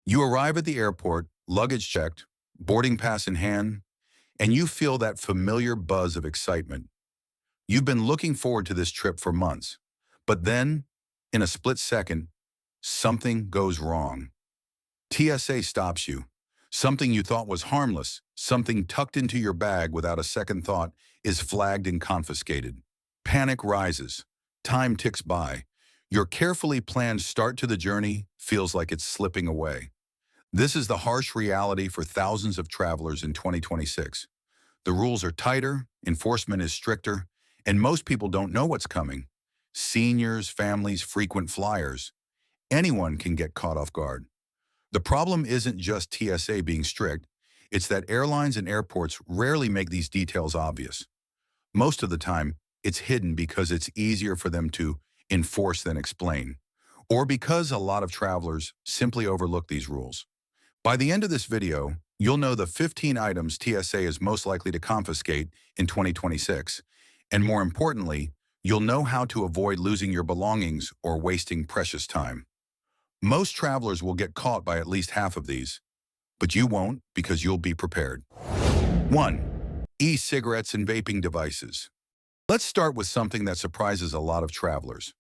You arrive at the airport, luggage checked, boarding pass in hand, and you feel that familiar buzz of excitement. You've been looking forward to this trip for months. But then, in a split second, something goes wrong. TSA stops you. Something you thought was harmless, something tucked into your bag without a second thought, is flagged and confiscated. Panic rises. Time ticks by. Your carefully planned start to the journey feels like it's slipping away. This is the harsh reality for thousands of travelers in 2026. The rules are tighter, enforcement is stricter, and most people don't know what's coming. Seniors, families, frequent flyers. Anyone can get caught off guard. The problem isn't just TSA being strict, it's that airlines and airports rarely make these details obvious. Most of the time, it's hidden because it's easier for them to enforce than explain, or because a lot of travelers simply overlook these rules. By the end of this video, you'll know the 15 items TSA is most likely to confiscate in 2026, and more importantly, you'll know how to avoid losing your belongings or wasting precious time. Most travelers will get caught by at least half of these, but you won't because you'll be prepared. 1. E-cigarettes and vaping devices. Let's start with something that surprises a lot of travelers.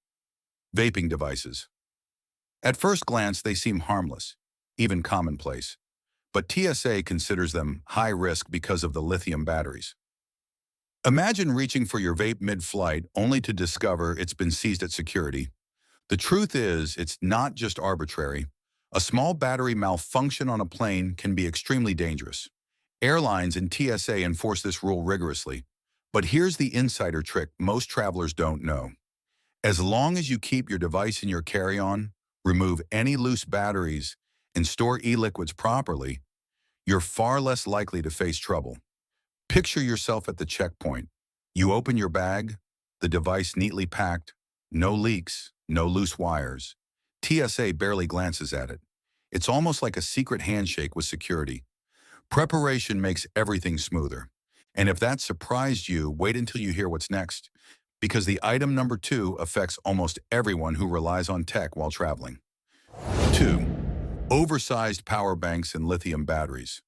Vaping devices. At first glance, they seem harmless, even commonplace, but TSA considers them high risk because of the lithium batteries. Imagine reaching for your vape mid-flight only to discover it's been seized at security. The truth is, it's not just arbitrary. A small battery malfunction on a plane can be extremely dangerous. Airlines and TSA enforce this rule rigorously. But here's the insider trick most travelers don't know. As long as you keep your device in your carry-on, remove any loose batteries, and store e-liquids properly, you're far less likely to face trouble. Picture yourself at the checkpoint. You open your bag, the device neatly packed, no leaks, no loose wires. TSA barely glances at it. It's almost like a secret handshake with security. Preparation makes everything smoother. And if that surprised you, wait until you hear what's next, because the item number 2 affects almost everyone who relies on tech while traveling. 2. Oversized power banks and lithium batteries.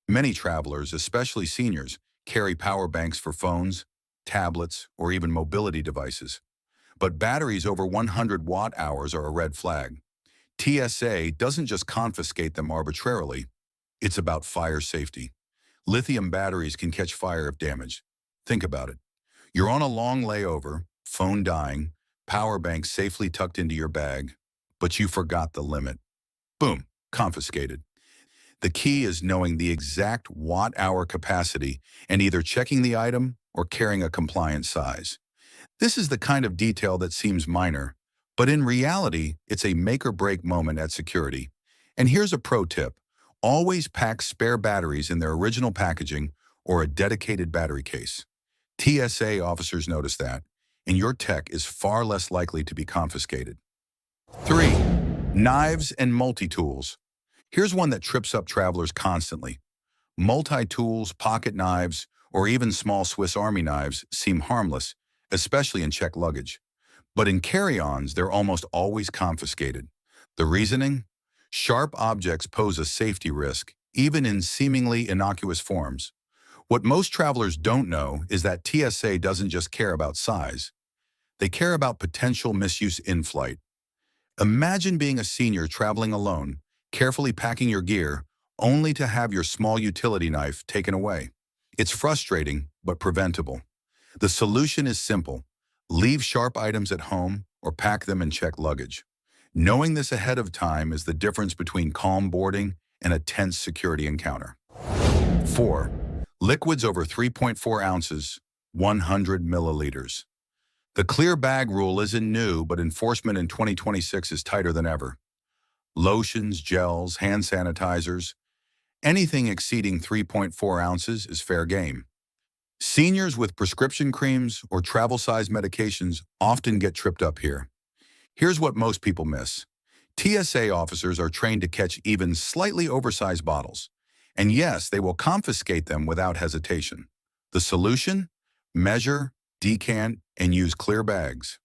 Many travelers, especially seniors, carry power banks for phones, tablets, or even mobility devices. But batteries over 100 watt-hours are a red flag. TSA doesn't just confiscate them arbitrarily. It's about fire safety. Lithium batteries can catch fire if damaged. Think about it. You're on a long layover, phone dying, power bank safely tucked into your bag, but you forgot the limit. Boom, confiscated. The key is knowing the exact watt-hour capacity and either checking the item or carrying a compliant size. This is the kind of detail that seems minor, but in reality, it's a make-or-break moment at security. And here's a pro tip. Always pack spare batteries in their original packaging or a dedicated battery case. TSA officers notice that, and your tech is far less likely to be confiscated. 3. Knives and multi-tools. Here's one that trips up travelers constantly. Multi-tools, pocket knives, or even small Swiss Army knives seem harmless, especially in checked luggage. But in carry-ons, they're almost always confiscated. The reasoning? Sharp objects pose a safety risk, even in seemingly innocuous forms. What most travelers don't know is that TSA doesn't just care about size. They care about potential misuse in flight. Imagine being a senior traveling alone, carefully packing your gear, only to have your small utility knife taken away. It's frustrating, but preventable. The solution is simple. Leave sharp items at home or pack them in checked luggage. Knowing this ahead of time is the difference between calm boarding and a tense security encounter. 4. Liquids over 3.4 ounces, 100 milliliters. The clear bag rule isn't new, but enforcement in 2026 is tighter than ever. Lotions, gels, hand sanitizers, anything exceeding 3.4 ounces is fair game. Seniors with prescription creams or travel-sized medications often get tripped up here. Here's what most people miss. TSA officers are trained to catch even slightly oversized bottles. And yes, they will confiscate them without hesitation. The solution? Measure, decant, and use clear bags.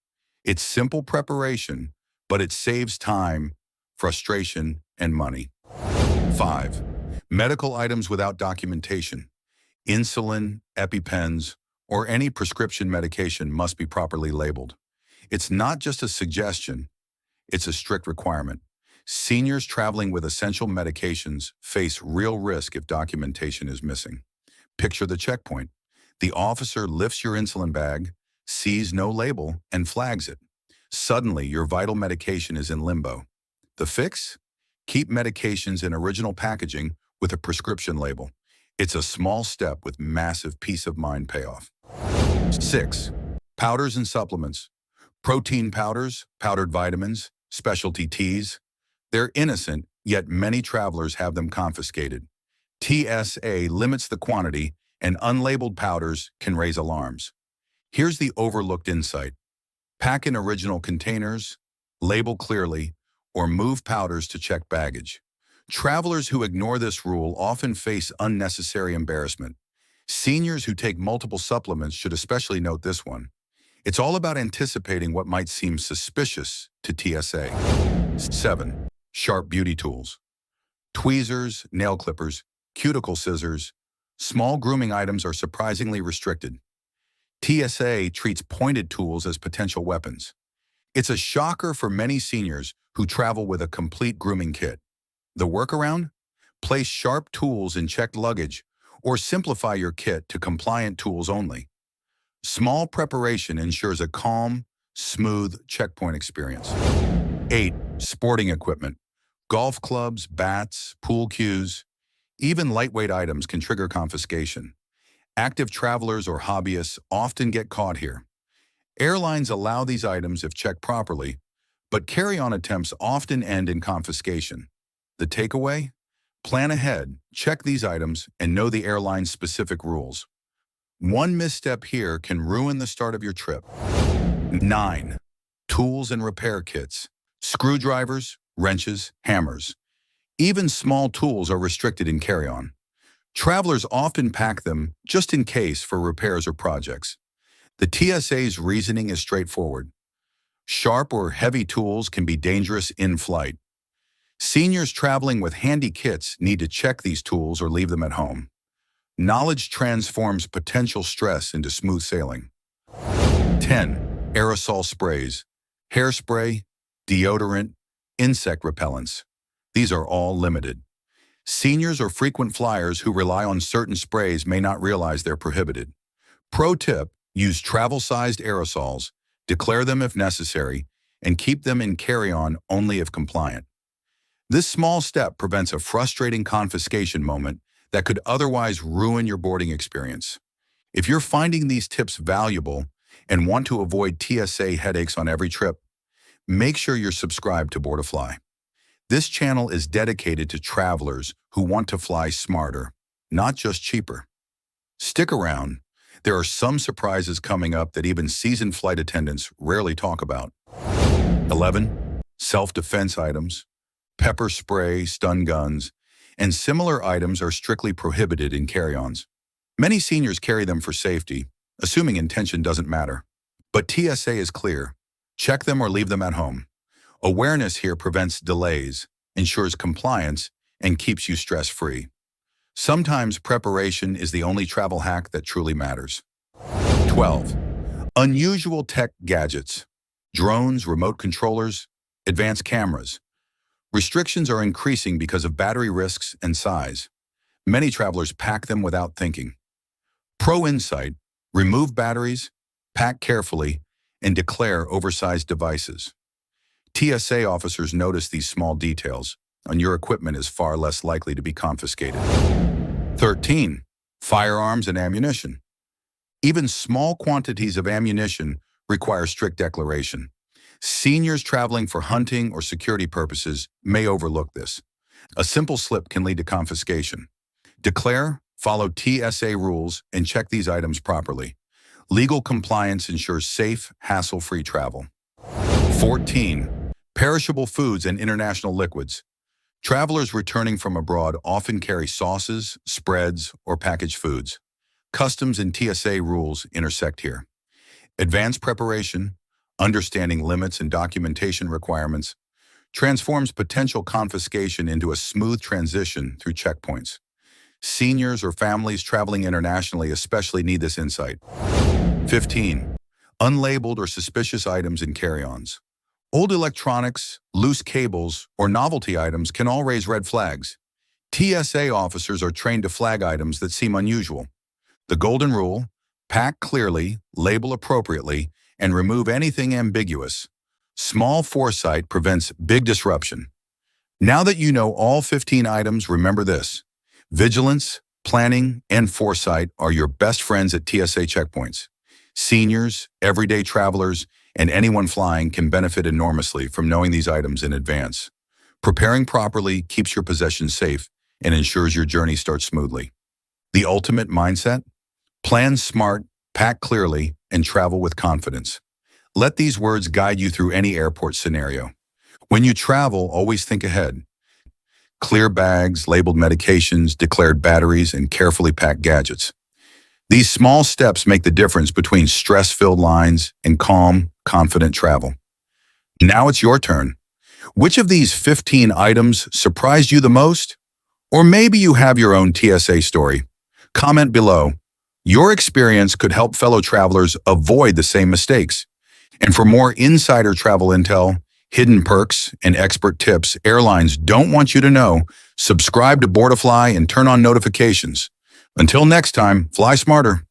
It's simple preparation, but it saves time, frustration, and money. 5. Medical items without documentation. Insulin, EpiPens, or any prescription medication must be properly labeled. It's not just a suggestion, it's a strict requirement. Seniors traveling with essential medications face real risk if documentation is missing. Picture the checkpoint. The officer lifts your insulin bag, sees no label, and flags it. Suddenly, your vital medication is in limbo. The fix? Keep medications in original packaging with a prescription label. It's a small step with massive peace of mind payoff. 6. Powders and supplements. Protein powders, powdered vitamins, specialty teas. They're innocent, yet many travelers have them confiscated. TSA limits the quantity, and unlabeled powders can raise alarms. Here's the overlooked insight. Pack in original containers, label clearly, or move powders to check baggage. Travelers who ignore this rule often face unnecessary embarrassment. Seniors who take multiple supplements should especially note this one. It's all about anticipating what might seem suspicious to TSA. 7. Sharp beauty tools. Tweezers, nail clippers, cuticle scissors. Small grooming items are surprisingly restricted. TSA treats pointed tools as potential weapons. It's a shocker for many seniors who travel with a complete grooming kit. The workaround? Place sharp tools in checked luggage or simplify your kit to compliant tools only. Small preparation ensures a calm, smooth checkpoint experience. 8. Sporting equipment. Golf clubs, bats, pool cues, even lightweight items can trigger confiscation. Active travelers or hobbyists often get caught here. Airlines allow these items if checked properly, but carry-on attempts often end in confiscation. The takeaway? Plan ahead, check these items, and know the airline's specific rules. One misstep here can ruin the start of your trip. 9. Tools and repair kits. Screwdrivers, wrenches, hammers. Even small tools are restricted in carry-on. Travelers often pack them just in case for repairs or projects. The TSA's reasoning is straightforward. Sharp or heavy tools can be dangerous in flight. Seniors traveling with handy kits need to check these tools or leave them at home. Knowledge transforms potential stress into smooth sailing. 10. Aerosol sprays. Hairspray, deodorant, insect repellents. These are all limited. Seniors or frequent flyers who rely on certain sprays may not realize they're prohibited. Pro tip, use travel-sized aerosols, declare them if necessary, and keep them in carry-on only if compliant. This small step prevents a frustrating confiscation moment that could otherwise ruin your boarding experience. If you're finding these tips valuable and want to avoid TSA headaches on every trip, make sure you're subscribed to BoardiFly. This channel is dedicated to travelers who want to fly smarter, not just cheaper. Stick around. There are some surprises coming up that even seasoned flight attendants rarely talk about. 11. Self-defense items. Pepper spray, stun guns, and similar items are strictly prohibited in carry-ons. Many seniors carry them for safety, assuming intention doesn't matter. But TSA is clear. Check them or leave them at home. Awareness here prevents delays, ensures compliance, and keeps you stress-free. Sometimes preparation is the only travel hack that truly matters. 12. Unusual tech gadgets. Drones, remote controllers, advanced cameras. Restrictions are increasing because of battery risks and size. Many travelers pack them without thinking. Pro insight, remove batteries, pack carefully, and declare oversized devices. TSA officers notice these small details, and your equipment is far less likely to be confiscated. 13. Firearms and ammunition. Even small quantities of ammunition require strict declaration. Seniors traveling for hunting or security purposes may overlook this. A simple slip can lead to confiscation. Declare, follow TSA rules, and check these items properly. Legal compliance ensures safe, hassle-free travel. 14. Perishable foods and international liquids. Travelers returning from abroad often carry sauces, spreads, or packaged foods. Customs and TSA rules intersect here. Advanced preparation, understanding limits and documentation requirements, transforms potential confiscation into a smooth transition through checkpoints. Seniors or families traveling internationally especially need this insight. 15. Unlabeled or suspicious items in carry-ons. Old electronics, loose cables, or novelty items can all raise red flags. TSA officers are trained to flag items that seem unusual. The golden rule: pack clearly, label appropriately, and remove anything ambiguous. Small foresight prevents big disruption. Now that you know all 15 items, remember this: vigilance, planning, and foresight are your best friends at TSA checkpoints. Seniors, everyday travelers, and anyone flying can benefit enormously from knowing these items in advance. Preparing properly keeps your possessions safe and ensures your journey starts smoothly. The ultimate mindset? Plan smart, pack clearly, and travel with confidence. Let these words guide you through any airport scenario. When you travel, always think ahead. Clear bags, labeled medications, declared batteries, and carefully packed gadgets. These small steps make the difference between stress-filled lines and calm, confident travel. Now it's your turn. Which of these 15 items surprised you the most? Or maybe you have your own TSA story. Comment below. Your experience could help fellow travelers avoid the same mistakes. And for more insider travel intel, hidden perks, and expert tips airlines don't want you to know, subscribe to BoardiFly and turn on notifications. Until next time, fly smarter.